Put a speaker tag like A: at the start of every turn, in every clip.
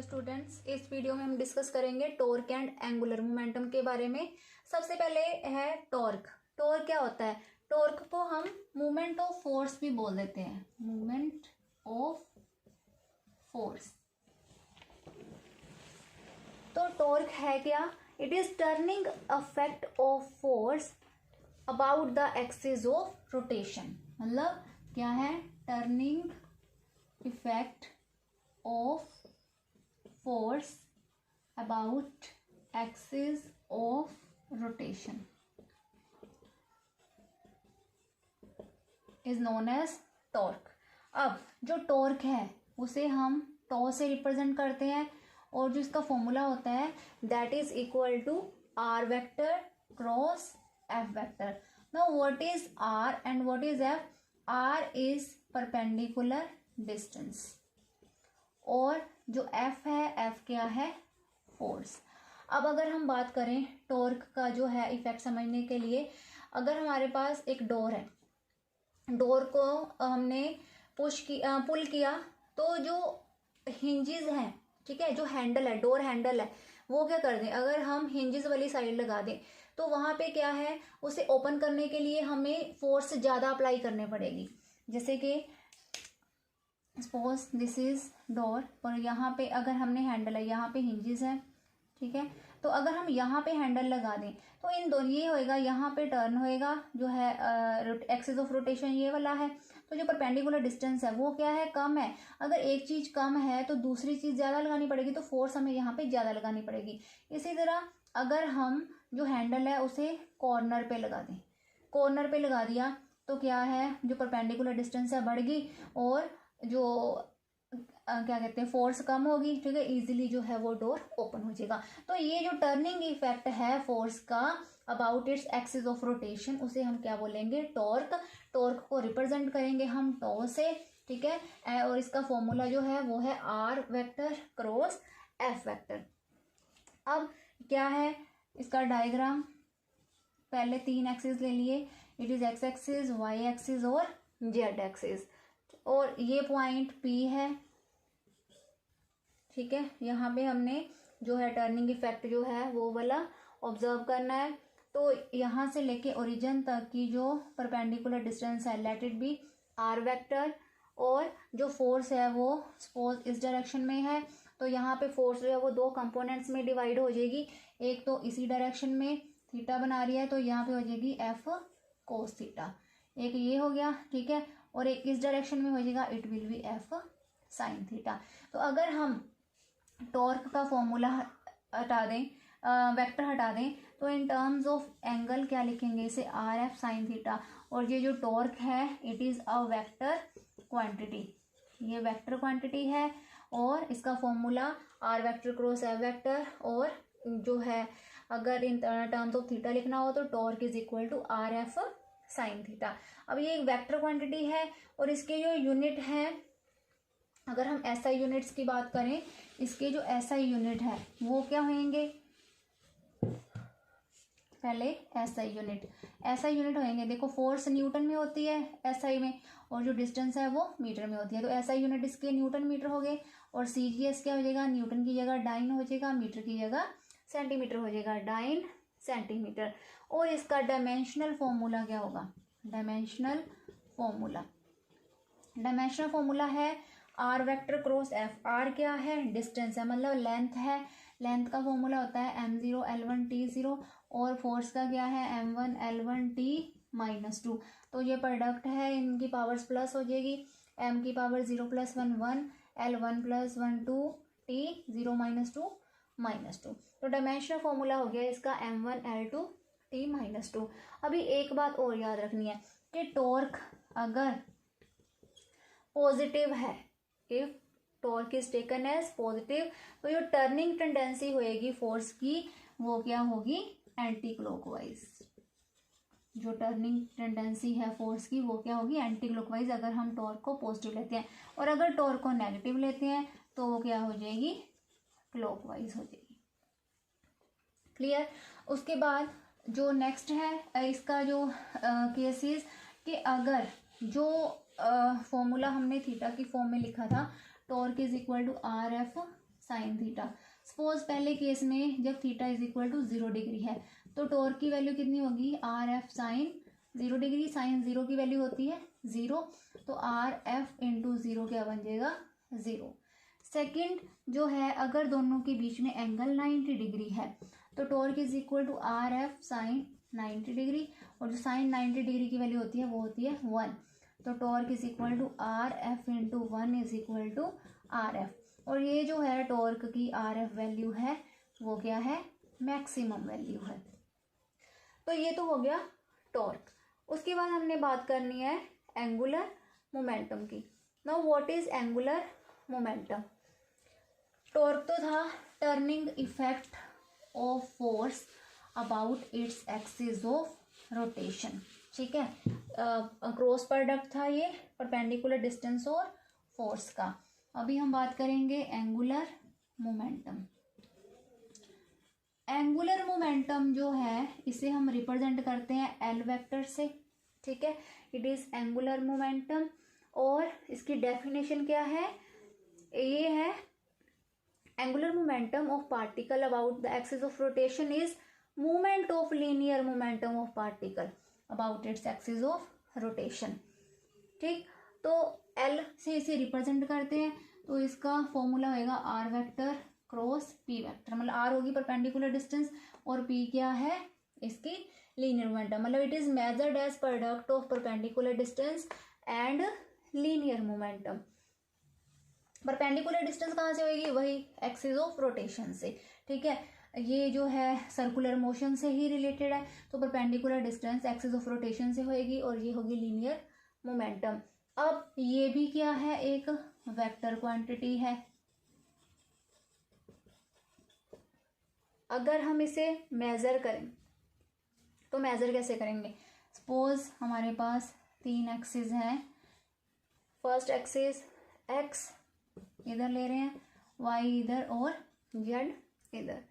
A: Hello students, इस video में हम डिस्कस करेंगे टॉर्क एंड एंगुलर मोमेंटम के बारे में। सबसे पहले है टॉर्क। टॉर्क क्या होता है? टॉर्क को हम मूवमेंट ऑफ फोर्स भी बोल देते हैं, मूवमेंट ऑफ फोर्स। तो टॉर्क है क्या? It is turning affect of force about the axis of rotation. मतलब क्या है? Turning effect of force about axis of rotation is known as torque। अब जो टॉर्क है उसे हम टॉ से रिप्रेजेंट करते हैं और जो इसका फॉर्मूला होता है that is equal to r vector cross f vector. Now what is r and what is f? R is perpendicular distance और जो एफ है, एफ क्या है? फोर्स। अब अगर हम बात करें टॉर्क का जो है इफेक्ट समझने के लिए, अगर हमारे पास एक डोर है, डोर को हमने पुल किया तो जो हिंजेस हैं, ठीक है, जो हैंडल है, डोर हैंडल है, वो क्या कर दें? अगर हम हिंजेस वाली साइड लगा दें तो वहां पे क्या है, उसे ओपन करने के लिए हमें फोर्स ज़्यादा अप्लाई करने पड़ेगी। जैसे कि सपोज दिस इज डोर और यहाँ पे अगर हमने हैंडल है, यहाँ पे हिंजेस है, ठीक है, तो अगर हम यहाँ पे हैंडल लगा दें तो इन दोनों ये होएगा, यहाँ पे टर्न होएगा जो है एक्सिस ऑफ रोटेशन ये वाला है, तो जो परपेंडिकुलर डिस्टेंस है वो क्या है? कम है। अगर एक चीज कम है तो दूसरी चीज ज्यादा लगानी पड़ेगी, तो फोर्स हमें यहाँ पे ज्यादा लगानी पड़ेगी। इसी तरह अगर हम जो हैंडल है उसे कॉर्नर पे लगा दें, कॉर्नर पे लगा दिया तो क्या है, जो परपेंडिकुलर डिस्टेंस है बढ़ गई और जो क्या कहते हैं, फोर्स कम होगी, ठीक है, इजीली जो है वो डोर ओपन हो जाएगा। तो ये जो टर्निंग इफेक्ट है फोर्स का about its axis of rotation, उसे हम क्या बोलेंगे? टॉर्क। टॉर्क को रिप्रेजेंट करेंगे हम टॉ से, ठीक है, और इसका फॉर्मूला जो है वो है r vector cross f vector. अब क्या है इसका डायग्राम? पहले 3 एक्सिस ले लिए, it is x axis, y axis और जेड एक्सिस, और ये पॉइंट P है, ठीक है। यहाँ पे हमने जो है टर्निंग इफेक्ट जो है वो वाला ऑब्जर्व करना है। तो यहाँ से लेके ओरिजिन तक की जो परपेंडिकुलर डिस्टेंस है let it be r vector, और जो फोर्स है वो सपोज इस डायरेक्शन में है, तो यहाँ पे फोर्स जो है वो 2 कंपोनेंट्स में डिवाइड हो जाएगी। एक तो इसी डायरेक्शन में थीटा बना रही है तो यहाँ पे हो जाएगी एफ कोस थीटा, एक ये हो गया, ठीक है, और एक इस डायरेक्शन में हो जाएगा, it will B F sine theta. तो अगर हम टॉर्क का फॉर्मूला हटा दें, वेक्टर हटा दें, तो इन टर्म्स ऑफ एंगल क्या लिखेंगे? इसे आर एफ साइन थीटा। और ये जो टॉर्क है it is a vector quantity, ये वेक्टर क्वांटिटी है और इसका formula r vector cross f vector, और जो है अगर इन टर्म्स ऑफ थीटा लिखना हो तो torque is equal to r f sine theta. अब ये एक वेक्टर क्वांटिटी है और इसके जो यूनिट है, अगर हम एसआई यूनिट्स की बात करें, इसके जो एसआई यूनिट है वो क्या होंगे? पहले एसआई यूनिट होंगे। देखो फोर्स न्यूटन में होती है एसआई में, और जो डिस्टेंस है वो मीटर में होती है, तो एसआई यूनिट इसके न्यूटन मीटर हो गए, और सीजीएस क्या हो जाएगा? न्यूटन की जगह डाइन हो जाएगा, मीटर की जगह सेंटीमीटर हो जाएगा, डाइन सेंटीमीटर। और इसका डायमेंशनल फॉर्मूला क्या होगा? डायमेंशनल फॉर्मूला है r vector cross f. R क्या है? डिस्टेंस है, मतलब लेंथ है, लेंथ का फॉर्मूला होता है m0 L1 T0, और फोर्स का क्या है? m1 L1 T-2। तो ये प्रोडक्ट है, इनकी पावर्स प्लस हो जाएगी, m की पावर 0 + 1 1, L1 + 1 2, T 0 - 2 -2। तो डायमेंशनल फॉर्मूला हो गया इसका m1 L2 T-2। अभी एक बात और याद रखनी है कि टॉर्क अगर पॉजिटिव है, if torque is taken as positive, तो जो टर्निंग टेंडेंसी होएगी फोर्स की वो क्या होगी? Anti clockwise. जो टर्निंग टेंडेंसी है फोर्स की वो क्या होगी? एंटी क्लॉकवाइज, अगर हम टॉर्क को पॉजिटिव लेते हैं, और अगर टॉर्क को नेगेटिव लेते हैं तो वो क्या हो जाएगी? क्लॉकवाइज हो जाएगी। क्लियर? उसके बाद जो नेक्स्ट है इसका जो केसेस, कि अगर जो फॉर्मूला हमने थीटा की फॉर्म में लिखा था, torque is equal to r f sine theta. Suppose पहले केस में जब theta is equal to 0 degree है तो टॉर्क की वैल्यू कितनी होगी, r f sine 0 degree. Sine 0 की वैल्यू होती है 0, तो आर एफ इंटू 0 क्या बन जाएगा, 0। सेकेंड जो है, अगर दोनों के बीच में एंगल 90 डिग्री है तो torque is equal to r f sine 90 degree, और जो साइन 90 डिग्री की वैल्यू होती है वो होती है 1, तो torque is equal to r f into 1 is equal to r f. और ये जो है टॉर्क की आर एफ वैल्यू है वो क्या है, मैक्सिमम वैल्यू है। तो ये तो हो गया टॉर्क। उसके बाद हमने बात करनी है एंगुलर मोमेंटम की। Now what is angular momentum. Torque तो था turning effect of force about its axis of rotation, ठीक है। क्रॉस प्रोडक्ट था ये परपेंडिकुलर डिस्टेंस और फोर्स का। अभी हम बात करेंगे एंगुलर मोमेंटम। एंगुलर मोमेंटम जो है इसे हम रिप्रेजेंट करते हैं एल वेक्टर से, ठीक है। इट इज एंगुलर मोमेंटम, और इसकी डेफिनेशन क्या है, ये है angular momentum of particle about the axis of rotation is movement of linear momentum of particle about its axis of rotation, ठीक। तो एल से इसे रिप्रेजेंट करते हैं, तो इसका फॉर्मूला होगा r vector cross p vector. मतलब आर होगी परपेंडिकुलर डिस्टेंस और पी क्या है, इसकी लीनियर मोमेंटम। मतलब it is measured as product of perpendicular distance and linear momentum. Perpendicular distance कहाँ से होगी, वही एक्सिस ऑफ रोटेशन से, ठीक है। ये जो है सर्कुलर मोशन से ही रिलेटेड है, तो perpendicular distance axis of rotation से होएगी और ये होगी लीनियर मोमेंटम। अब ये भी क्या है, एक वेक्टर क्वांटिटी है। अगर हम इसे मेजर करें तो मेजर कैसे करेंगे। सपोज हमारे पास 3 एक्सिस हैं। फर्स्ट एक्सिस एक्स इधर ले रहे हैं, वाई इधर और जेड इधर।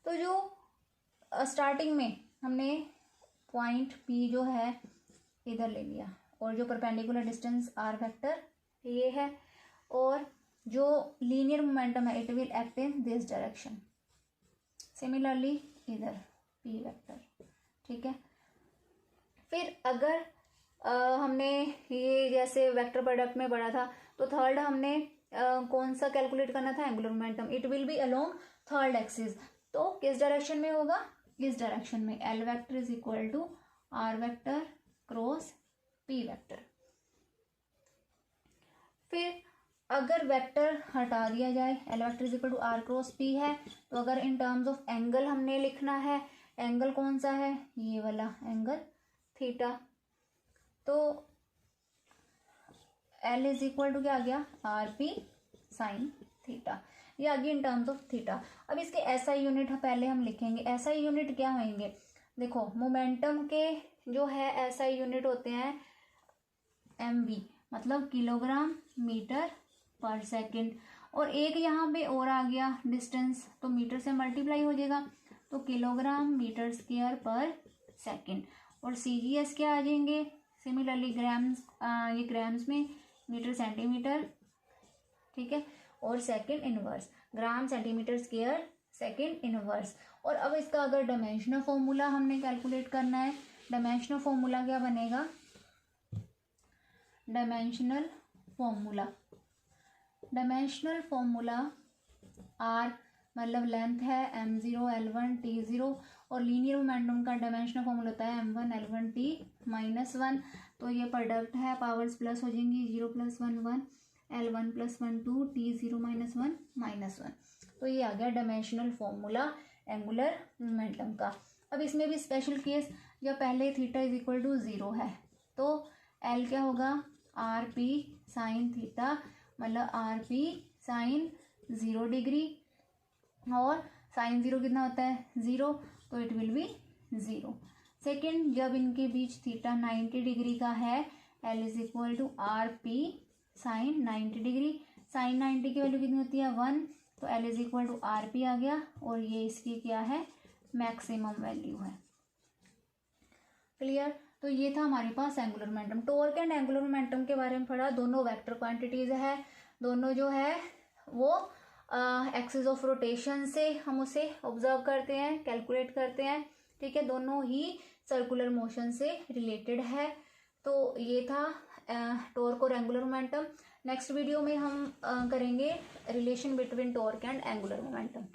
A: तो जो स्टार्टिंग में हमने पॉइंट पी जो है इधर ले लिया, और जो परपेंडिकुलर डिस्टेंस आर वेक्टर ये है, और जो लीनियर मोमेंटम है it will act in this direction. Similarly इधर पी वेक्टर, ठीक है। फिर अगर हमने ये जैसे वेक्टर प्रोडक्ट में पढ़ा था, तो थर्ड हमने कौन सा कैलकुलेट करना था, angular momentum. It will be along third axis, तो किस डायरेक्शन में होगा, इस डायरेक्शन में। L vector is equal to r vector cross p vector. फिर अगर वेक्टर हटा दिया जाए, l vector is equal to r cross p है, तो अगर इन टर्म्स ऑफ एंगल हमने लिखना है, एंगल कौन सा है, ये वाला एंगल थीटा, तो एल इज इक्वल टू क्या आ गया, आर पी साइन थीटा। ये आ गया इन टर्म्स ऑफ थीटा। अब इसके एसआई यूनिट पहले हम लिखेंगे। एसआई यूनिट क्या होंगे, देखो मोमेंटम के जो है एसआई यूनिट होते हैं एमवी, मतलब किलोग्राम मीटर पर सेकंड। और एक यहाँ पे और आ गया डिस्टेंस, तो मीटर से मल्टीप्लाई हो जाएगा, तो किलोग्राम मीटर स्क्वायर पर सेकंड। और सीजीएस क्या आ जाएंगे, सिमिलरली ग्राम्स, ये ग्राम्स में, मीटर सेंटीमीटर, ठीक है, और second inverse, gram centimetre square second inverse. और अब इसका अगर डायमेंशनल फॉर्मूला हमने कैलकुलेट करना है, डायमेंशनल फॉर्मूला क्या बनेगा, डायमेंशनल फॉर्मूला आर मतलब लेंथ है m0 l1 t0, और लीनियर मोमेंटम का डायमेंशनल फॉर्मूला होता है m1 l1 t -1। तो ये प्रोडक्ट है, पावर्स प्लस हो जाएंगी, 0 + 1 1, l1 + 1 2, t0 - 1 -1। तो ये आ गया डायमेंशनल फॉर्मूला एंगुलर मोमेंटम का। अब इसमें भी स्पेशल केस, जब पहले थीटा इज इक्वल टू 0 है, तो एल क्या होगा, आर पी साइन थीटा, मतलब आर पी साइन 0 डिग्री, और साइन 0 कितना होता है, 0, तो इट विल बी 0। सेकेंड, जब इनके बीच थीटा 90 डिग्री का है, L is equal to R P sine 90 degree. Sine 90 की वैल्यू कितनी होती है, 1, तो L is equal to R P आ गया, और ये इसकी क्या है, मैक्सिमम वैल्यू है। क्लियर। तो ये था हमारे पास angular momentum. Torque and angular momentum के बारे में पढ़ा, दोनों वेक्टर क्वांटिटीज है, दोनों जो है वो एक्सिस ऑफ रोटेशन से हम उसे ऑब्जर्व करते हैं, कैलकुलेट करते हैं, ठीक है। दोनों ही सर्कुलर मोशन से रिलेटेड है। तो ये था टॉर्क और एंगुलर मोमेंटम। नेक्स्ट वीडियो में हम करेंगे relation between torque and angular momentum.